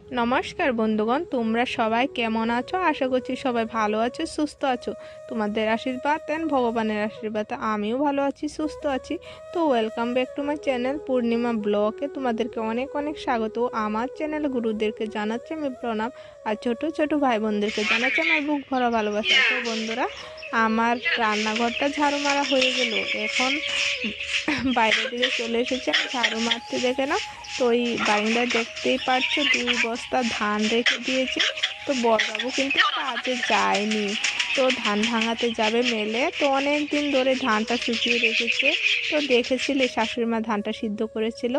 নমস্কার বন্ধুগণ, তোমরা সবাই কেমন আছো? আশা করছি সবাই ভালো আছো, সুস্থ আছো। তোমাদের আশীর্বাদ অ্যান্ড ভগবানের আশীর্বাদে আমিও ভালো আছি, সুস্থ আছি। তো welcome back to my channel Purnima ব্লগে তোমাদেরকে অনেক অনেক স্বাগত। আমার চ্যানেল গুরুদেরকে জানাচ্ছি আমি প্রণাম, আর ছোট ছোট ভাই বোনদেরকে জানাচ্ছি আমার বুক ভরা ভালোবাসা। তো বন্ধুরা, আমার রান্নাঘরটা ঝাড়ু মারা হয়ে গেল। এখন বাইরের দিকে চলে এসেছে, আমি ঝাড়ু মারতে দেখে না। তো ওই বারিন্দায় দেখতেই পারছো 2 বস্তা ধান রেখে দিয়েছি। তো বড়বাবু কিন্তু কাজে যায়নি, তো ধান ভাঙাতে যাবে মেলে। তো অনেক দিন ধরে ধানটা শুকিয়ে রেখেছে। তো দেখেছিলে শাশুড়ি মা ধানটা সিদ্ধ করেছিল,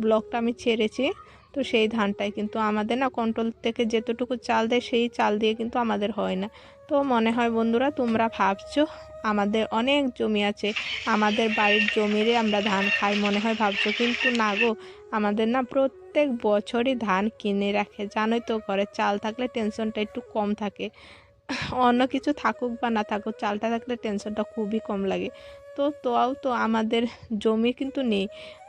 ব্লকটা আমি ছেড়েছি। তো সেই ধানটাই কিন্তু আমাদের না কন্ট্রোল থেকে যেতটুকু চাল দেয় সেই চাল দিয়ে কিন্তু আমাদের হয় না। তো মনে হয় বন্ধুরা তোমরা ভাবছো আমাদের অনেক জমি আছে, আমাদের বাড়ির জমিরে আমরা ধান খাই মনে হয় ভাবছো, কিন্তু না গো। আমাদের না প্রত্যেক বছরই ধান কিনে রাখে, জানোই তো, ঘরে চাল থাকলে টেনশনটা একটু কম থাকে। অন্য কিছু থাকুক বা না থাকুক, চালটা থাকলে টেনশনটা খুবই কম লাগে। তো আমাদের জমি কিন্তু নেই,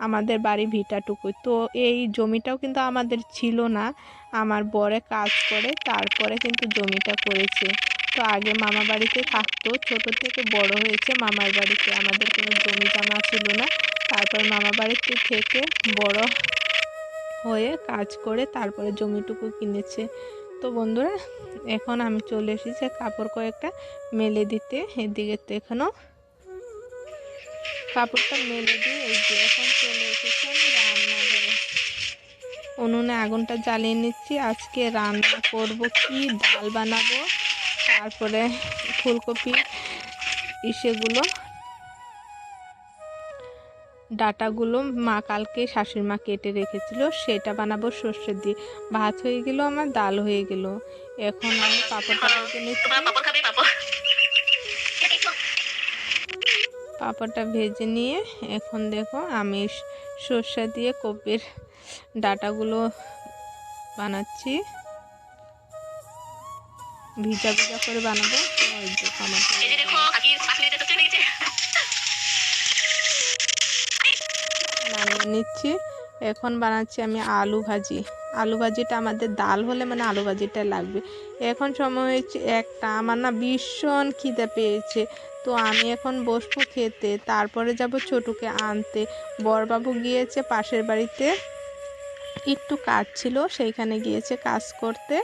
আমাদের বাড়ি ভিটাটুকু। তো এই জমিটাও কিন্তু আমাদের ছিল না, আমার বরে কাজ করে তারপরে কিন্তু জমিটা করেছে। তো আগে মামা বাড়িতে থাকতো, ছোট থেকে বড় হয়েছে মামার বাড়িতে, আমাদের কোনো জমি জমা ছিল না। তারপর মামা বাড়িতে থেকে বড় হয়ে কাজ করে তারপরে জমিটুকু কিনেছে। তো বন্ধুরা, এখন আমি চলে এসেছি কাপড় কয়েকটা মেলে দিতে। এদিকে তো এখনও কাপড়টা মেলে দিয়ে এই যে এখন চলে এসেছি আমি রান্নাঘরে। উনুনে আগুনটা জ্বালিয়ে নিচ্ছি। আজকে রান্না করব কি, ডাল বানাবো, তারপরে ফুলকপি সেগুলো ডাটাগুলো মা কালকে শাশুড়ি মা কেটে রেখেছিল, সেটা বানাবো সর্ষে দিয়ে। ভাত হয়ে গেল, আমার ডাল হয়ে গেল। এখন আমি পাঁপড়টা ভেজে নিচ্ছি। পাঁপড়টা ভেজে নিয়ে এখন দেখো আমি সর্ষে দিয়ে কপির ডাটাগুলো বানাচ্ছি, ভিজা ভিজা করে বানাবো। নামিয়ে নিচ্ছি। এখন বানাচ্ছি আমি আলু ভাজি। আলু ভাজিটা আমাদের ডাল হলে মানে আলু ভাজিটা লাগবে। এখন সময় হয়েছে একটা, আমার না ভীষণ খিদে পেয়েছে। তো আমি এখন বসবো খেতে, তারপরে যাব ছোটুকে আনতে। বড়বাবু গিয়েছে পাশের বাড়িতে, একটু কাজ ছিল সেইখানে গিয়েছে কাজ করতে।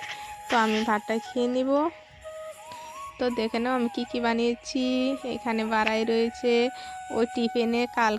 তো আমি ভাতটা খেয়ে নিব। তো দেখে নাও আমি কি কি বানিয়েছি। এখানে বাড়াই রয়েছে, ওই টিফিনে কাল